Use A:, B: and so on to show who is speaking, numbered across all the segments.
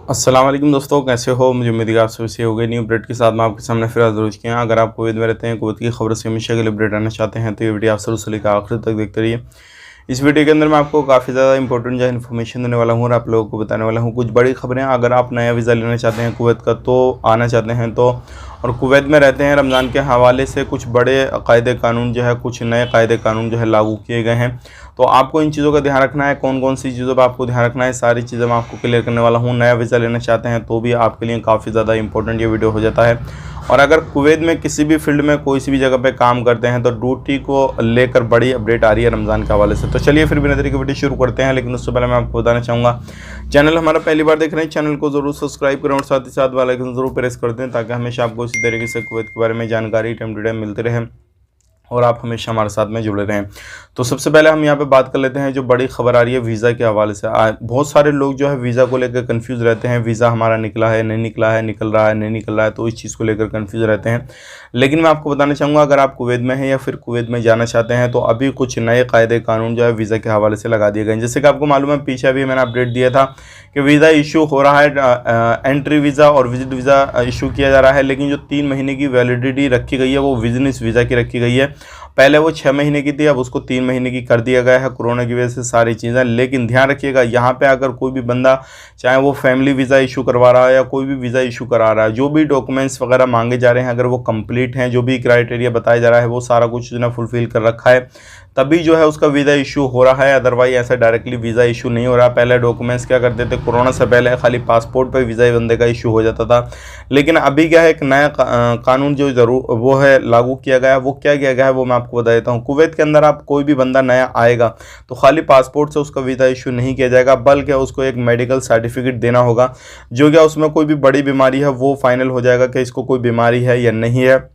A: अस्सलाम वालेकुम दोस्तों, कैसे हो? मुझे उम्मीद है आप सभी से हो गई। न्यू अपडेट के साथ मैं आपके सामने फिर हाज़िर हो चुके हैं। अगर आप कुवैत में रहते हैं, कुवैत की खबरों से हमेशा के लिए अपडेट आना चाहते हैं तो ये वीडियो आप शुरू से लेकर आखिर तक देखते रहिए। इस वीडियो के अंदर मैं आपको काफ़ी ज़्यादा इंपॉर्टेंट जो है इन्फॉर्मेशन देने वाला हूँ और आप लोगों को बताने वाला हूँ कुछ बड़ी खबरें। अगर आप नया वीज़ा लेना चाहते हैं कुवैत का, तो आना चाहते हैं तो, और कुवैत में रहते हैं, रमज़ान के हवाले से कुछ बड़े कायदे कानून जो है, कुछ नए कायदे कानून जो है लागू किए गए हैं, तो आपको इन चीज़ों का ध्यान रखना है। कौन कौन सी चीज़ों पर आपको ध्यान रखना है, सारी चीज़ें मैं आपको क्लियर करने वाला हूँ। नया वीज़ा लेना चाहते हैं तो भी आपके लिए काफ़ी ज़्यादा इंपॉर्टेंट ये वीडियो हो जाता है। और अगर कुवैत में किसी भी फील्ड में कोई सी भी जगह पे काम करते हैं तो ड्यूटी को लेकर बड़ी अपडेट आ रही है रमज़ान के हवाले से। तो चलिए फिर बिना देरी के वीडियो शुरू करते हैं, लेकिन उससे पहले मैं आपको बताना चाहूँगा, चैनल हमारा पहली बार देख रहे हैं, चैनल को ज़रूर सब्सक्राइब करें और साथ ही साथ बेल आइकन ज़रूर प्रेस कर दें, ताकि हमेशा आपको इसी तरीके से कुवैत के बारे में जानकारी टाइम टू टाइम मिलती रहे और आप हमेशा हमारे साथ में जुड़े रहें। तो सबसे पहले हम यहाँ पे बात कर लेते हैं जो बड़ी खबर आ रही है वीज़ा के हवाले से। बहुत सारे लोग जो है वीज़ा को लेकर कंफ्यूज रहते हैं, वीज़ा हमारा निकला है, नहीं निकला है, निकल रहा है, नहीं निकल रहा है, तो इस चीज़ को लेकर कंफ्यूज रहते हैं। लेकिन मैं आपको बताना चाहूँगा, अगर आप कुवैत में हैं या फिर कुवैत में जाना चाहते हैं तो अभी कुछ नए कायदे कानून जो है वीज़ा के हवाले से लगा दिए गए हैं। जैसे कि आपको मालूम है, पीछे अभी मैंने अपडेट दिया था कि वीज़ा इशू हो रहा है, एंट्री वीज़ा और विजिट वीज़ा इशू किया जा रहा है, लेकिन जो 3 महीने की वैलिडिटी रखी गई है वो बिजनेस वीज़ा की रखी गई है। पहले वो 6 महीने की थी, अब उसको 3 महीने की कर दिया गया है कोरोना की वजह से सारी चीज़ें। लेकिन ध्यान रखिएगा, यहाँ पे अगर कोई भी बंदा, चाहे वो फैमिली वीज़ा इशू करवा रहा है या कोई भी वीज़ा इशू करा रहा है, जो भी डॉक्यूमेंट्स वगैरह मांगे जा रहे हैं अगर वो कंप्लीट हैं, जो भी क्राइटेरिया बताया जा रहा है वो सारा कुछ उसने फुलफिल कर रखा है, तभी जो है उसका वीज़ा इशू हो रहा है। अदरवाइज ऐसा डायरेक्टली वीज़ा इशू नहीं हो रहा। पहले डॉक्यूमेंट्स क्या करते थे, कोरोना से पहले खाली पासपोर्ट पर वीज़ा बंदे का इशू हो जाता था, लेकिन अभी क्या है, एक नया कानून जो ज़रूर वो है लागू किया गया है। वो क्या किया गया है वो मैं आपको बता देता हूँ। कुवैत के अंदर आप कोई भी बंदा नया आएगा तो खाली पासपोर्ट से उसका वीज़ा इशू नहीं किया जाएगा, बल्कि उसको एक मेडिकल सर्टिफिकेट देना होगा, जो क्या उसमें कोई भी बड़ी बीमारी है वो फाइनल हो जाएगा कि इसको कोई बीमारी है या नहीं है।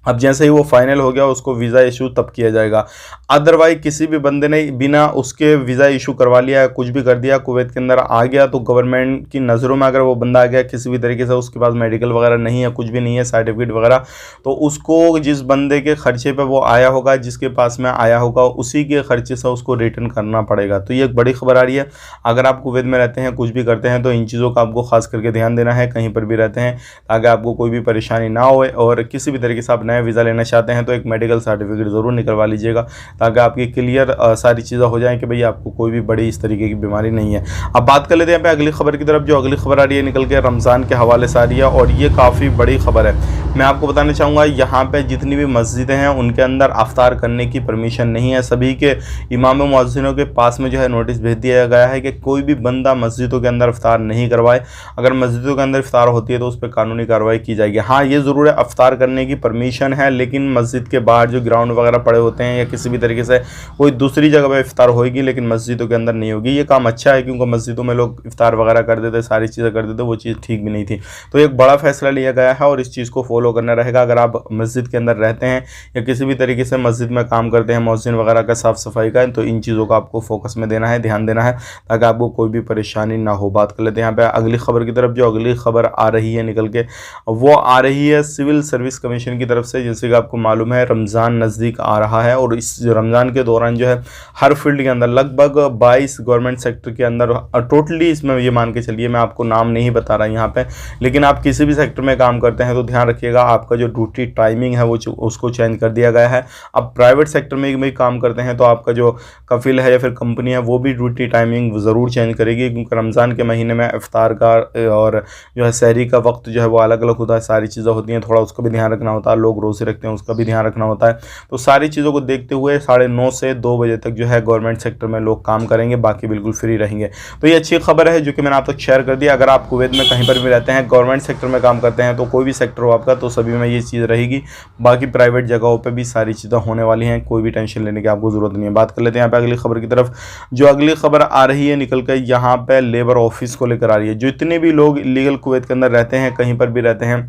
A: अब जैसे ही वो फाइनल हो गया उसको वीज़ा इशू तब किया जाएगा। अदरवाइज किसी भी बंदे ने बिना उसके वीज़ा इशू करवा लिया या कुछ भी कर दिया, कुवैत के अंदर आ गया, तो गवर्नमेंट की नज़रों में अगर वो बंदा आ गया किसी भी तरीके से, उसके पास मेडिकल वगैरह नहीं है, कुछ भी नहीं है, सर्टिफिकेट वगैरह, तो उसको जिस बंदे के खर्चे पे वो आया होगा, जिसके पास में आया होगा, उसी के खर्चे से उसको रिटर्न करना पड़ेगा। तो ये एक बड़ी खबर आ रही है। अगर आप कुवैत में रहते हैं, कुछ भी करते हैं, तो इन चीज़ों का आपको खास करके ध्यान देना है कहीं पर भी रहते हैं, ताकि आपको कोई भी परेशानी ना हो। और किसी भी तरीके से आप नया वीज़ा लेना चाहते हैं तो एक मेडिकल सर्टिफिकेट ज़रूर निकलवा लीजिएगा, ताकि आपकी क्लियर सारी चीज़ें हो जाएं कि भाई आपको कोई भी बड़ी इस तरीके की बीमारी नहीं है। अब बात कर लेते हैं यहाँ पे अगली खबर की तरफ। जो अगली खबर आ रही है निकल के रमज़ान के हवाले से आ रही है और ये काफ़ी बड़ी खबर है। मैं आपको बताना चाहूँगा, यहाँ पे जितनी भी मस्जिदें हैं उनके अंदर अफ्तार करने की परमिशन नहीं है। सभी के इमाम मुअज्जिनों के पास में जो है नोटिस भेज दिया गया है कि कोई भी बंदा मस्जिदों के अंदर अफ्तार नहीं करवाए। अगर मस्जिदों के अंदर इफ्तार होती है तो उस पर कानूनी कार्रवाई की जाएगी। हाँ, ये ज़रूर है, अफ्तार करने की परमिशन है, लेकिन मस्जिद के बाहर जो ग्राउंड वगैरह पड़े होते हैं या किसी भी तरीके से कोई दूसरी जगह पर इफ्तार होगी, लेकिन मस्जिदों के अंदर नहीं होगी। ये काम अच्छा है, क्योंकि मस्जिदों में लोग इफ्तार वगैरह कर देते, सारी चीज़ें कर देते, वो चीज़ ठीक भी नहीं थी। तो एक बड़ा फैसला लिया गया है और इस चीज़ को फॉलो करना रहेगा। अगर आप मस्जिद के अंदर रहते हैं या किसी भी तरीके से मस्जिद में काम करते हैं, मुअज्जिन वगैरह का साफ़ सफाई का, तो इन चीज़ों का आपको फोकस में देना है, ध्यान देना है, ताकि आपको कोई भी परेशानी ना हो। बात कर लेते हैं यहाँ पे अगली खबर की तरफ। जो अगली खबर आ रही है निकल के, वो आ रही है सिविल सर्विस कमीशन की तरफ से। जैसे कि आपको मालूम है, रमज़ान नज़दीक आ रहा है और इस रमज़ान के दौरान जो है हर फील्ड के अंदर लगभग 22 गवर्नमेंट सेक्टर के अंदर टोटली, इसमें ये मान के चलिए, मैं आपको नाम नहीं बता रहा यहाँ पे, लेकिन आप किसी भी सेक्टर में काम करते हैं तो ध्यान रखिएगा, आपका जो ड्यूटी टाइमिंग है वो उसको चेंज कर दिया गया है। अब प्राइवेट सेक्टर में भी काम करते हैं तो आपका जो कफिल है या फिर कंपनी है वो भी ड्यूटी टाइमिंग ज़रूर चेंज करेगी, क्योंकि रमज़ान के महीने में इफ्तार का और जो है सहरी का वक्त जो है वो अलग अलग होता है, सारी चीज़ें होती हैं, थोड़ा उसका भी ध्यान रखना होता है। लोग रोज़े रखते हैं, उसका भी ध्यान रखना होता है। तो सारी चीज़ों को देखते हुए 9:30 से 2 बजे तक जो है गवर्नमेंट सेक्टर में लोग काम करेंगे, बाकी बिल्कुल फ्री रहेंगे। तो ये अच्छी खबर है जो कि मैंने आप तक शेयर कर दिया। अगर आप कुवैत में कहीं पर भी रहते हैं, गवर्नमेंट सेक्टर में काम करते हैं, तो कोई भी सेक्टर हो आपका, तो सभी में ये चीज़ रहेगी। बाकी प्राइवेट जगहों पे भी सारी चीज़ें होने वाली हैं, कोई भी टेंशन लेने की आपको ज़रूरत नहीं है। बात कर लेते हैं यहाँ पे अगली खबर की तरफ। जो अगली खबर आ रही है निकल कर यहाँ पे लेबर ऑफिस को लेकर आ रही है। जो इतने भी लोग इलीगल कुवैत के अंदर रहते हैं, कहीं पर भी रहते हैं,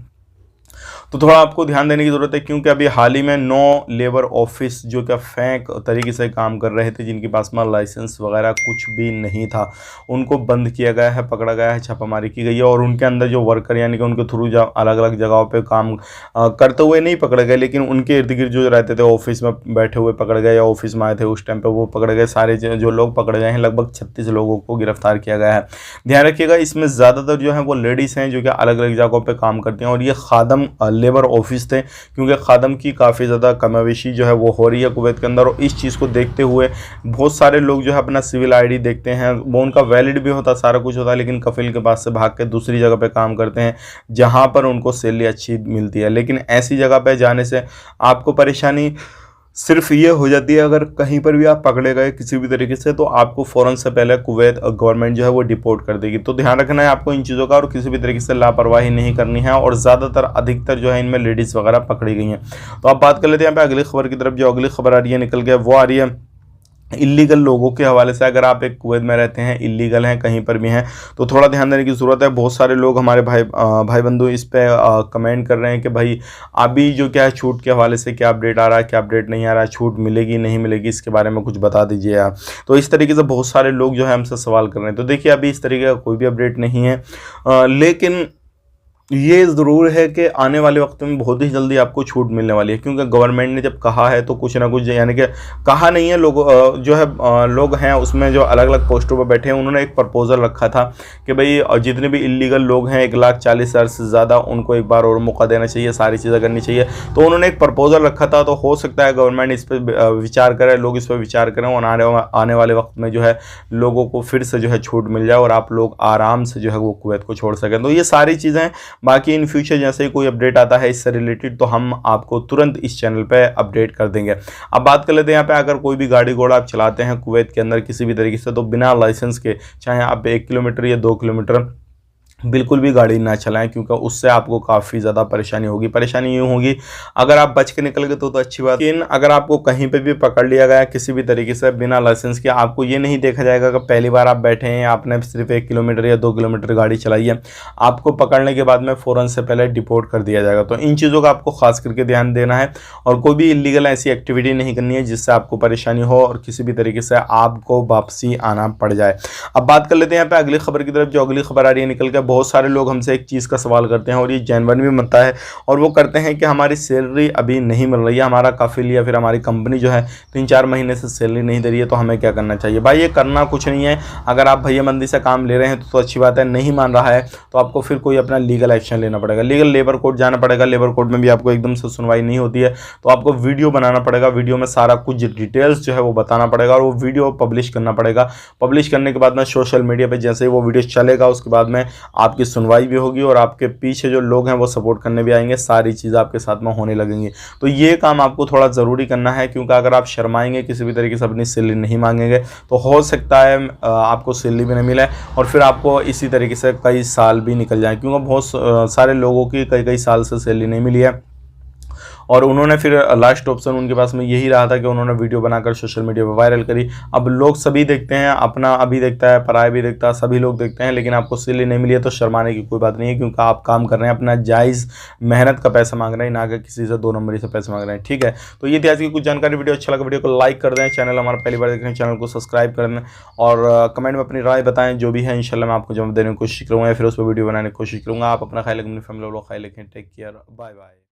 A: तो थोड़ा आपको ध्यान देने की ज़रूरत है, क्योंकि अभी हाल ही में 9 लेबर ऑफिस जो क्या फेक तरीके से काम कर रहे थे, जिनके पास में लाइसेंस वगैरह कुछ भी नहीं था, उनको बंद किया गया है, पकड़ा गया है, छापामारी की गई है। और उनके अंदर जो वर्कर यानी कि उनके थ्रू अलग अलग जगहों पे काम करते हुए नहीं पकड़े गए, लेकिन उनके इर्द गिर्द जो रहते थे ऑफिस में बैठे हुए पकड़ गए, या ऑफिस में आए थे उस टाइम पे वो पकड़ गए। सारे जो लोग पकड़े गए हैं, लगभग 36 लोगों को गिरफ्तार किया गया है। ध्यान रखिएगा, इसमें ज़्यादातर जो है वो लेडीज़ हैं जो कि अलग अलग जगहों पे काम करती हैं, और ये खादम लेबर ऑफिस थे, क्योंकि खादम की काफ़ी ज़्यादा कमावेशी जो है वो हो रही है कुवैत के अंदर। और इस चीज़ को देखते हुए बहुत सारे लोग जो है अपना सिविल आईडी देखते हैं, वो उनका वैलिड भी होता, सारा कुछ होता है, लेकिन कफील के पास से भाग के दूसरी जगह पे काम करते हैं जहाँ पर उनको सैलरी अच्छी मिलती है। लेकिन ऐसी जगह पे जाने से आपको परेशानी सिर्फ ये हो जाती है, अगर कहीं पर भी आप पकड़े गए किसी भी तरीके से, तो आपको फ़ौरन से पहले कुवैत गवर्नमेंट जो है वो डिपोर्ट कर देगी। तो ध्यान रखना है आपको इन चीज़ों का, और किसी भी तरीके से लापरवाही नहीं करनी है। और ज़्यादातर अधिकतर जो है इनमें लेडीज़ वगैरह पकड़ी गई हैं। तो आप बात कर लेते हैं यहाँ पे अगली खबर की तरफ। जो अगली खबर आ रही है निकल के, वो आ रही है इलीगल लोगों के हवाले से। अगर आप एक कुवैत में रहते हैं, इलीगल हैं, कहीं पर भी हैं, तो थोड़ा ध्यान देने की ज़रूरत है। बहुत सारे लोग हमारे भाई बंधु इस पे कमेंट कर रहे हैं कि भाई अभी जो क्या है छूट के हवाले से क्या अपडेट आ रहा है, क्या अपडेट नहीं आ रहा है, छूट मिलेगी नहीं मिलेगी, इसके बारे में कुछ बता दीजिए आप। तो इस तरीके से बहुत सारे लोग जो है हमसे सवाल कर रहे हैं। तो देखिए, अभी इस तरीके का कोई भी अपडेट नहीं है, लेकिन ये ज़रूर है कि आने वाले वक्त में बहुत ही जल्दी आपको छूट मिलने वाली है, क्योंकि गवर्नमेंट ने जब कहा है तो कुछ ना कुछ, यानी कि कहा नहीं है, लोग जो है लोग हैं उसमें जो अलग अलग पोस्टों पर बैठे हैं, उन्होंने एक प्रपोजल रखा था कि भाई जितने भी इलीगल लोग हैं 1,40,000 से ज़्यादा, उनको एक बार और मौका देना चाहिए, सारी चीज़ें करनी चाहिए। तो उन्होंने एक प्रपोजल रखा था, तो हो सकता है गवर्नमेंट इस पर विचार करे, लोग इस पर विचार करें, और आने वाले वक्त में जो है लोगों को फिर से जो है छूट मिल जाए और आप लोग आराम से जो है वो कुवैत को छोड़ सकें। तो ये सारी चीज़ें, बाकी इन फ्यूचर जैसे ही कोई अपडेट आता है इससे रिलेटेड, तो हम आपको तुरंत इस चैनल पे अपडेट कर देंगे। अब बात कर लेते हैं यहाँ पे, अगर कोई भी गाड़ी घोड़ा आप चलाते हैं कुवैत के अंदर किसी भी तरीके से, तो बिना लाइसेंस के, चाहे आप 1 किलोमीटर या 2 किलोमीटर बिल्कुल भी गाड़ी ना चलाएं, क्योंकि उससे आपको काफ़ी ज़्यादा परेशानी होगी। परेशानी यूँ होगी, अगर आप बच के निकल गए तो अच्छी बात, लेकिन अगर आपको कहीं पे भी पकड़ लिया गया किसी भी तरीके से बिना लाइसेंस के, आपको ये नहीं देखा जाएगा कि पहली बार आप बैठे हैं, आपने सिर्फ 1 किलोमीटर या 2 किलोमीटर गाड़ी चलाई है, आपको पकड़ने के बाद में फ़ौरन से पहले डिपोर्ट कर दिया जाएगा। तो इन चीज़ों का आपको खास करके ध्यान देना है, और कोई भी इलीगल ऐसी एक्टिविटी नहीं करनी है जिससे आपको परेशानी हो और किसी भी तरीके से आपको वापसी आना पड़ जाए। अब बात कर लेते हैं यहाँ पे अगली खबर की तरफ। जो अगली खबर आ रही है निकल के, बहुत सारे लोग हमसे एक चीज़ का सवाल करते हैं, और ये जेन्युइन भी बनता है, और वो करते हैं कि हमारी सैलरी अभी नहीं मिल रही है, हमारा काफिल या फिर हमारी कंपनी जो है 3-4 महीने से सैलरी नहीं दे रही है, तो हमें क्या करना चाहिए। भाई ये करना कुछ नहीं है, अगर आप भैयामंदी से काम ले रहे हैं तो अच्छी बात है, नहीं मान रहा है तो आपको फिर कोई अपना लीगल एक्शन लेना पड़ेगा, लीगल लेबर कोर्ट जाना पड़ेगा। लेबर कोर्ट में भी आपको एकदम से सुनवाई नहीं होती है, तो आपको वीडियो बनाना पड़ेगा, वीडियो में सारा कुछ डिटेल्स जो है वो बताना पड़ेगा, और वो वीडियो पब्लिश करना पड़ेगा। पब्लिश करने के बाद में सोशल मीडिया पर जैसे ही वो वीडियो चलेगा, उसके बाद में आपकी सुनवाई भी होगी, और आपके पीछे जो लोग हैं वो सपोर्ट करने भी आएंगे, सारी चीज़ें आपके साथ में होने लगेंगी। तो ये काम आपको थोड़ा ज़रूरी करना है, क्योंकि अगर आप शर्माएंगे, किसी भी तरीके से अपनी सैलरी नहीं मांगेंगे, तो हो सकता है आपको सैलरी भी नहीं मिले, और फिर आपको इसी तरीके से कई साल भी निकल जाए, क्योंकि बहुत सारे लोगों की कई साल से सैलरी नहीं मिली है, और उन्होंने फिर लास्ट ऑप्शन उनके पास में यही रहा था कि उन्होंने वीडियो बनाकर सोशल मीडिया पर वायरल करी। अब लोग सभी देखते हैं, अपना अभी देखता है, पराया भी देखता है, सभी लोग देखते हैं, लेकिन आपको सैलरी नहीं मिली है तो शर्माने की कोई बात नहीं है, क्योंकि आप काम कर रहे हैं, अपना जायज़ मेहनत का पैसा मांग रहे हैं, ना कि किसी से 2 नंबरी से पैसे मांग रहे हैं। ठीक है, तो ये थी आज की कुछ जानकारी। वीडियो अच्छा लगा वीडियो को लाइक कर दें, चैनल हमारा पहली बार देख रहे हैं चैनल को सब्सक्राइब कर दें, और कमेंट में अपनी राय बताएं, जो भी है इंशाल्लाह मैं आपको जवाब देने की कोशिश करूँगा, या फिर उस पर वीडियो बनाने की कोशिश करूँगा। आप अपना ख्याल रखें, अपनी फैमिली वालों का ख्याल रखें। Take care, bye bye.